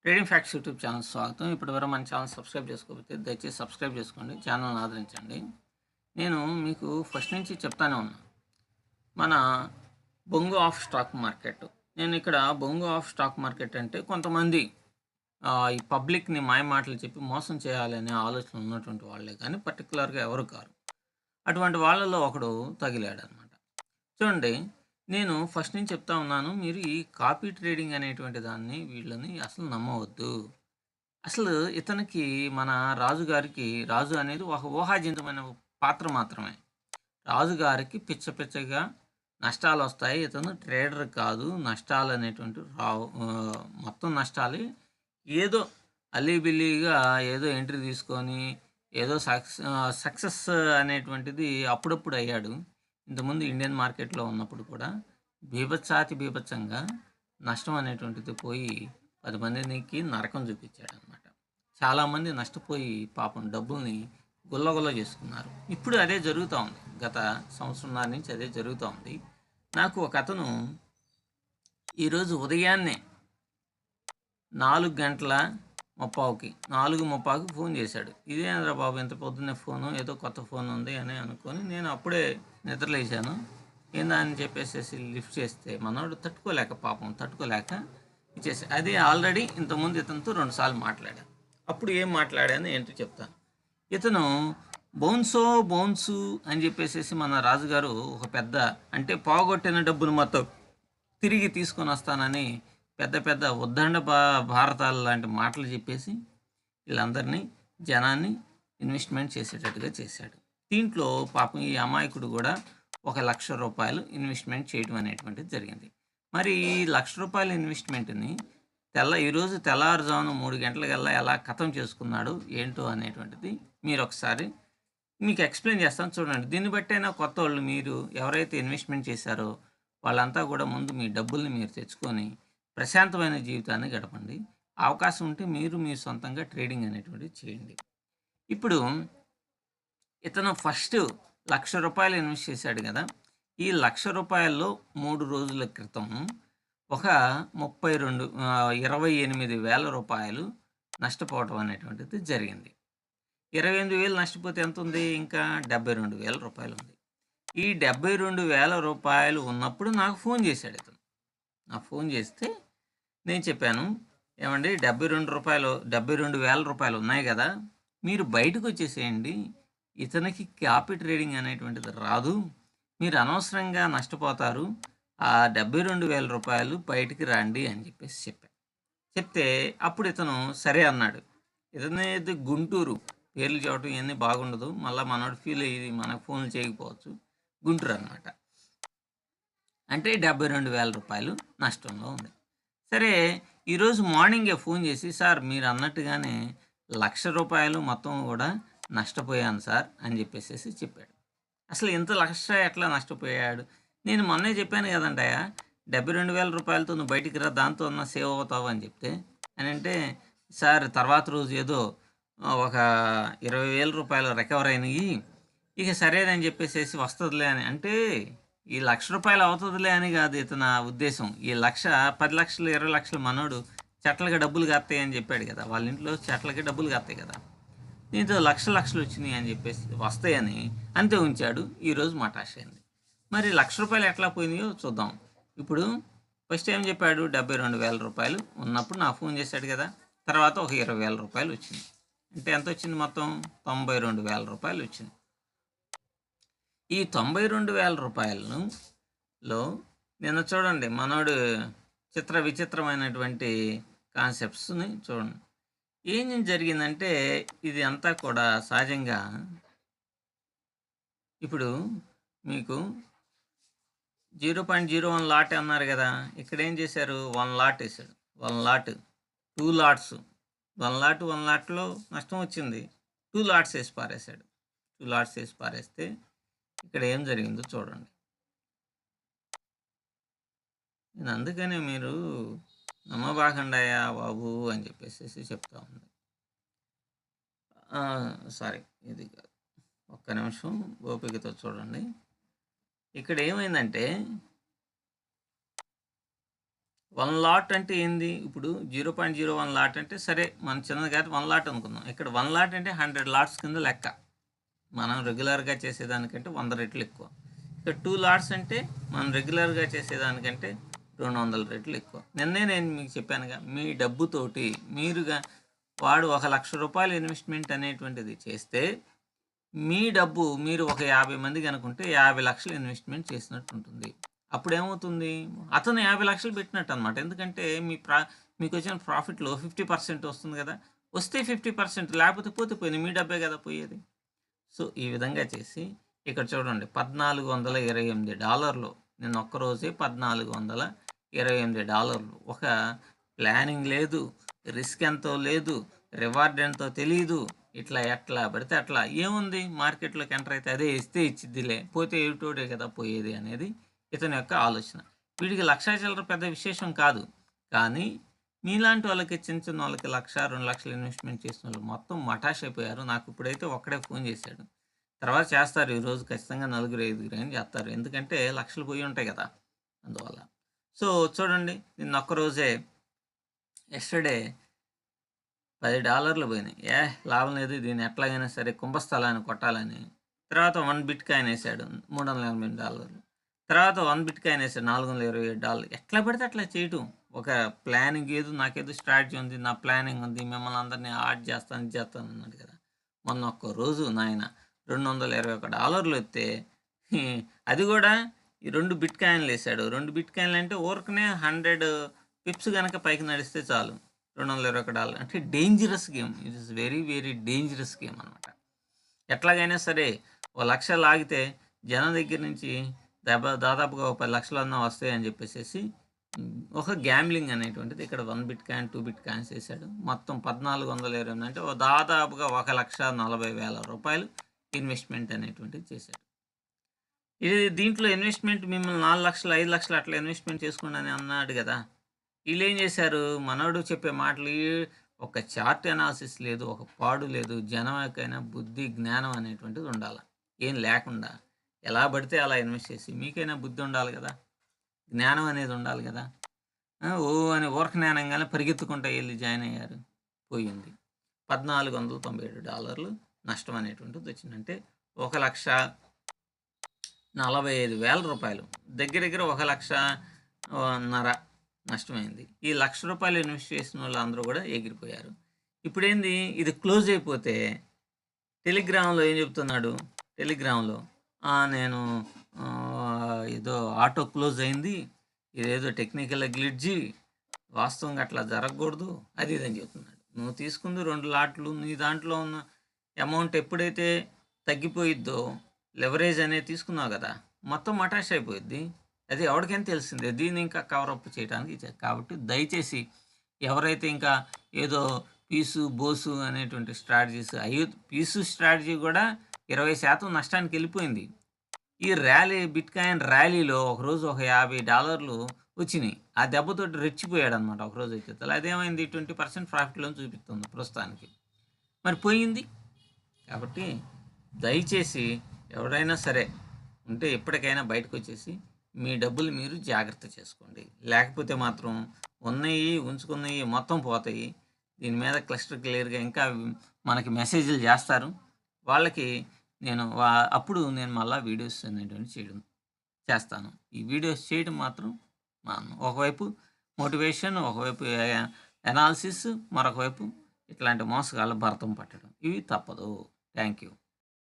Trading facts YouTube channel స్వాగతం. ఇప్పటివరకు మన ఛానల్ సబ్స్క్రైబ్ చేసుకోకపోతే దయచేసి సబ్స్క్రైబ్ చేసుకోండి, ఛానల్ని ఆదరించండి. నేను మీకు ఫస్ట్ నుంచి చెప్తానే ఉన్నా, మన బొంగు ఆఫ్ స్టాక్ మార్కెట్. నేను ఇక్కడ బొంగు ఆఫ్ స్టాక్ మార్కెట్ అంటే కొంతమంది ఈ పబ్లిక్ని మాయ మాటలు చెప్పి మోసం చేయాలనే ఆలోచన ఉన్నటువంటి వాళ్ళే, కానీ పర్టికులర్గా ఎవరు కారు. అటువంటి వాళ్ళలో ఒకడు తగిలాడు అనమాట. చూడండి, నేను ఫస్ట్ నుంచి చెప్తా ఉన్నాను, మీరు ఈ కాపీ ట్రేడింగ్ అనేటువంటి దాన్ని వీళ్ళని అసలు నమ్మవద్దు. అసలు ఇతనికి మన రాజుగారికి, రాజు అనేది ఒక ఊహాజనితమైన పాత్ర మాత్రమే. రాజుగారికి పిచ్చ పిచ్చగా నష్టాలు వస్తాయి. ఇతను ట్రేడర్ కాదు. నష్టాలు అనేటువంటి రావు, మొత్తం నష్టాలు. ఏదో అల్లిబిల్లిగా ఏదో ఎంట్రీ తీసుకొని ఏదో సక్సెస్ అనేటువంటిది అప్పుడప్పుడు అయ్యాడు. ఇంతకుముందు ఇండియన్ మార్కెట్లో ఉన్నప్పుడు కూడా బీభత్సంగా నష్టం అనేటువంటిది పోయి 10 మందికి నరకం చూపించాడు అనమాట. చాలామంది నష్టపోయి పాపం డబ్బుల్ని గుల్లగుల్ల చేసుకున్నారు. ఇప్పుడు అదే జరుగుతూ ఉంది. గత సంవత్సరంన్నర నుంచి అదే జరుగుతూ ఉంది. నాకు ఒక అతను ఈరోజు ఉదయాన్నే 4:30కి ఫోన్ చేశాడు. ఇదేంద్రా బాబు, ఇంత పొద్దున్నే ఫోను, ఏదో కొత్త ఫోన్ ఉంది అని అనుకొని నేను అప్పుడే నిద్రలేశాను. ఏందా అని చెప్పేసి లిఫ్ట్ చేస్తే మనోడు తట్టుకోలేక ఇచ్చేసి, అది ఆల్రెడీ ఇంతకుముందు ఇతనితో 2 సార్లు మాట్లాడాను. అప్పుడు ఏం మాట్లాడాను ఏంటో చెప్తాను. ఇతను బౌన్సు అని చెప్పేసి మన రాజుగారు ఒక పెద్ద, అంటే పోగొట్టిన డబ్బులు మొత్తం తిరిగి తీసుకొని వస్తానని పెద్ద ఉద్దండ భారతాలు లాంటి మాటలు చెప్పేసి వీళ్ళందరినీ, జనాన్ని ఇన్వెస్ట్మెంట్ చేసేటట్టుగా చేశాడు. దీంట్లో పాపం ఈ అమాయకుడు కూడా ₹1,00,000 ఇన్వెస్ట్మెంట్ చేయడం అనేటువంటిది జరిగింది. మరి ఈ ₹1,00,000 ఇన్వెస్ట్మెంట్ని ఈరోజు తెల్లారుజామున 3 గంటలకల్లా ఎలా ఖతం చేసుకున్నాడు ఏంటో అనేటువంటిది మీరు ఒకసారి మీకు ఎక్స్ప్లెయిన్ చేస్తాను, చూడండి. దీన్ని బట్టైనా కొత్త వాళ్ళు, మీరు ఎవరైతే ఇన్వెస్ట్మెంట్ చేశారో వాళ్ళంతా కూడా ముందు మీ డబ్బుల్ని మీరు తెచ్చుకొని ప్రశాంతమైన జీవితాన్ని గడపండి. అవకాశం ఉంటే మీరు సొంతంగా ట్రేడింగ్ అనేటువంటిది చేయండి. ఇప్పుడు ఇతను ఫస్ట్ ₹1,00,000 ఇన్వెస్ట్ చేశాడు కదా. ఈ ₹1,00,000లో 3 రోజుల క్రితం ఒక 28,000 నష్టపోవటం అనేటువంటిది జరిగింది. 28,000 నష్టపోతే ఎంత ఉంది? ఇంకా ₹72,000 ఉంది. ఈ ₹72,000 ఉన్నప్పుడు నాకు ఫోన్ చేశాడు ఇతను. నాకు ఫోన్ చేస్తే నేను చెప్పాను, ఏమండి, ₹72,000 ఉన్నాయి కదా, మీరు బయటకు వచ్చేసేయండి. ఇతనికి కాపీ ట్రేడింగ్ అనేటువంటిది రాదు, మీరు అనవసరంగా నష్టపోతారు. ఆ ₹72,000 బయటికి రండి అని చెప్పేసి చెప్తే అప్పుడు ఇతను సరే అన్నాడు. ఇతనేది గుంటూరు, పేర్లు చెప్పడం ఇవన్నీ బాగుండదు, మళ్ళీ మనోడు ఫీల్ అయ్యి మనకు ఫోన్లు చేయకపోవచ్చు. గుంటూరు అనమాట. అంటే ₹72,000 నష్టంలో ఉంది. సరే, ఈరోజు మార్నింగే ఫోన్ చేసి, సార్ మీరు అన్నట్టుగానే ₹1,00,000 మొత్తం కూడా నష్టపోయాను సార్ అని చెప్పేసి చెప్పాడు. అసలు ఇంత లక్ష ఎట్లా నష్టపోయాడు? నేను మొన్నే చెప్పాను కదండయ్య, ₹72,000 నువ్వు బయటికి రా, దాంతో ఉన్న సేవ్ అవుతావు అని చెప్తే, అని అంటే, సార్ తర్వాత రోజు ఏదో ఒక ₹20,000 రికవర్ అయినాయి, ఇక సరేనని చెప్పేసి వస్తుందిలే అని. అంటే ఈ ₹1,00,000 అవుతుందిలే అని కాదు ఇతని ఉద్దేశం. ఈ 1,00,000, 10 లక్షలు, 20 లక్షలు మనోడు చెట్లకి డబ్బులు కాస్తాయి అని చెప్పాడు కదా, వాళ్ళ ఇంట్లో చెట్లకి డబ్బులు కాస్తాయి కదా, దీంతో లక్షలు వచ్చినాయి అని చెప్పేసి వస్తాయని అంతే ఉంచాడు. ఈరోజు మటాష్ అయింది. మరి ₹1,00,000 ఎట్లా పోయినాయో చూద్దాం. ఇప్పుడు ఫస్ట్ ఏం చెప్పాడు? ₹72,000 ఉన్నప్పుడు నాకు ఫోన్ చేశాడు కదా. తర్వాత ఒక ₹20,000 వచ్చింది. అంటే ఎంత వచ్చింది? మొత్తం ₹92,000 వచ్చింది. ఈ ₹92,000లో నిన్న చూడండి, మనోడు విచిత్రమైనటువంటి కాన్సెప్ట్స్ని చూడండి. ఏం జరిగిందంటే ఇది అంతా కూడా సహజంగా, ఇప్పుడు మీకు 0.01 లాట్ అన్నారు కదా, ఇక్కడ ఏం చేశారు? 1 లాట్ వేసాడు. 1 లాట్, 2 లాట్స్, 1 లాట్లో నష్టం వచ్చింది. 2 లాట్స్ వేసి పారేశాడు. 2 లాట్స్ వేసి పారేస్తే ఇక్కడ ఏం జరిగిందో చూడండి. నేను అందుకనే మీరు నమ్మబాకండాయా బాబు అని చెప్పేసి చెప్తా ఉంది. సారీ, ఇది కాదు, ఒక్క నిమిషం ఓపికతో చూడండి. ఇక్కడ ఏమైందంటే 1 లాట్ అంటే ఏంది? ఇప్పుడు 0.01 లాట్ అంటే సరే మనం చిన్నది కాదు 1 లాట్ అనుకుందాం. ఇక్కడ 1 లాట్ అంటే 100 లాట్స్ కింద లెక్క. మనం రెగ్యులర్‌గా చేసేదానికంటే 100 రెట్లు ఎక్కువ. ఇక 2 లాట్స్ అంటే మనం రెగ్యులర్‌గా చేసేదానికంటే 200 రెట్లు ఎక్కువ. నిన్నే నేను మీకు చెప్పానుగా, మీ డబ్బుతోటి వాడు ఒక ₹1,00,000 ఇన్వెస్ట్‌మెంట్ అనేటువంటిది చేస్తే, మీ డబ్బు మీరు ఒక 50 మంది కనుకుంటే 50,00,000 ఇన్వెస్ట్‌మెంట్ చేసినట్టు ఉంటుంది. అప్పుడేమవుతుంది? అతను 50,00,000 పెట్టినట్టు అనమాట. ఎందుకంటే మీకొచ్చిన ప్రాఫిట్‌లో 50% వస్తుంది కదా! వస్తే 50% లేకపోతే పోతే పోయింది. మీ డబ్బే కదా పోయేది. సో, ఈ విధంగా చేసి ఇక్కడ చూడండి $1,428 నిన్న ఒక్కరోజే $1,428. ఒక ప్లానింగ్ లేదు, రిస్క్ ఎంతో లేదు, రివార్డ్ ఎంతో తెలీదు. ఇట్లా ఎట్లా పడితే అట్లా ఏముంది, మార్కెట్లోకి ఎంటర్ అయితే అదే ఇస్తే ఇచ్చిద్దిలే, పోతే ఏటోడే కదా పోయేది అనేది ఇతని యొక్క ఆలోచన. వీడికి లక్ష చిల్లర పెద్ద విశేషం కాదు. కానీ మీలాంటి వాళ్ళకి చిన్న చిన్న వాళ్ళకి 1,00,000, 2,00,000 ఇన్వెస్ట్మెంట్ చేసిన వాళ్ళు మొత్తం మటాష్ అయిపోయారు. నాకు ఇప్పుడైతే ఒక్కడే ఫోన్ చేశాడు. తర్వాత చేస్తారు ఈరోజు ఖచ్చితంగా నలుగురు, ఐదుగురు అని చేస్తారు. ఎందుకంటే లక్షలు పోయి ఉంటాయి కదా! అందువల్ల. సో, చూడండి నిన్న ఒక్కరోజే యెస్టర్‌డే $10 పోయినాయి. లాభం లేదు, దీన్ని ఎట్లాగైనా సరే కుంభస్థలాన్ని కొట్టాలని. తర్వాత 1 బిట్ కాయిన్ ఏసాడు $388. తర్వాత 1 బిట్ కాయిన్ ఏసాడు $427. ఎట్లా పడితే అట్లా చేయటం. ఒక ప్లానింగ్ ఏదో, నాకేదో స్ట్రాటజీ ఉంది, నా ప్లానింగ్ ఉంది, మిమ్మల్ని అందరిని ఆడ్ చేస్తాను, ఇది చేస్తాను అన్నాడు కదా! మొన్న ఒక్కరోజు నాయన $221 వస్తే అది కూడా ఈ 2 బిట్ కాయిన్లు వేసాడు. 2 బిట్ కాయిన్లు అంటే ఊరకనే 100 పిప్స్ కనుక పైకి నడిస్తే చాలు $221. అంటే dangerous game. It is very very dangerous game అనమాట. ఎట్లాగైనా సరే ఓ 1,00,000 లాగితే జనం దగ్గర నుంచి దాదాపుగా ఒక 10,00,000 అన్నా వస్తాయని చెప్పేసి ఒక గ్యాంబ్లింగ్ అనేటువంటిది ఇక్కడ 1 బిట్ కాయిన్, 2 బిట్ కాయిన్స్ వేసాడు. మొత్తం 1,428 అంటే దాదాపుగా $1,40,000 ఇన్వెస్ట్మెంట్ అనేటువంటిది చేశాడు. ఇది దీంట్లో ఇన్వెస్ట్మెంట్ మిమ్మల్ని 4,00,000, 5,00,000 అట్లా ఇన్వెస్ట్మెంట్ చేసుకోండి అని అన్నాడు కదా! వీళ్ళేం చేశారు? మనోడు చెప్పే మాటలు ఒక చార్ట్ అనాలిసిస్ లేదు, ఒక పాడు లేదు. జనంకైనా బుద్ధి, జ్ఞానం అనేటువంటిది ఉండాలి. ఏం లేకుండా ఎలా పడితే అలా ఇన్వెస్ట్ చేసి మీకైనా బుద్ధి ఉండాలి కదా! జ్ఞానం అనేది ఉండాలి కదా! ఓ అని ఊరకనే అనంగానే పరిగెత్తుకుంటా వెళ్ళి జాయిన్ అయ్యారు. పోయింది. $1,497 నష్టం అనేటువంటిది వచ్చింది. అంటే $1,45,000 దగ్గర దగ్గర 1,50,000 నష్టమైంది. ఈ ₹1,00,000 ఇన్వెస్ట్ చేసిన వాళ్ళు అందరూ కూడా ఎగిరిపోయారు. ఇప్పుడేంది, ఇది క్లోజ్ అయిపోతే టెలిగ్రామ్లో ఏం చెప్తున్నాడు? టెలిగ్రామ్లో నేను ఏదో ఆటో క్లోజ్ అయింది, ఇదేదో టెక్నికల్ గ్లిడ్జి, వాస్తవంగా అట్లా జరగకూడదు, అది ఇదని చెప్తున్నాడు. నువ్వు తీసుకుంది 2 లాట్లు, నీ దాంట్లో ఉన్న అమౌంట్ ఎప్పుడైతే తగ్గిపోయిద్దో, లెవరేజ్ అనేది తీసుకున్నావు కదా, మొత్తం మటాష్ అయిపోయిద్ది. అది ఎవరికైనా తెలిసిందే. దీన్ని ఇంకా కవరప్ చేయడానికి ఇచ్చారు. కాబట్టి దయచేసి ఎవరైతే ఇంకా ఏదో బోసు అనేటువంటి స్ట్రాటజీస్ పీసు స్ట్రాటజీ కూడా 20% నష్టానికి వెళ్ళిపోయింది. ఈ బిట్ కాయిన్ ర్యాలీలో ఒకరోజు ఒక $50 వచ్చినాయి. ఆ దెబ్బతోటి రెచ్చిపోయాడనమాట ఒకరోజు అయితే. అదేమైంది, 20% ప్రాఫిట్‌లో చూపిస్తుంది ప్రస్తుతానికి. మరి పోయింది. కాబట్టి దయచేసి ఎవరైనా సరే ఉంటే ఎప్పటికైనా బయటకొచ్చేసి మీ డబ్బులు మీరు జాగ్రత్త చేసుకోండి. లేకపోతే మాత్రం ఉంచుకున్నయి మొత్తం పోతాయి. దీని మీద క్లియర్‌గా ఇంకా మనకి మెసేజ్‌లు చేస్తారు. వాళ్ళకి అప్పుడు నేను మళ్ళా వీడియోస్ అనేటువంటివి చేస్తాను. ఈ వీడియోస్ చేయడం మాత్రం ఒకవైపు మోటివేషన్, ఒకవైపు అనాలిసిస్, మరొక వైపు ఇట్లాంటి మోసగాళ్ళ భరతం పట్టడం. ఇవి తప్పదు. Thank you.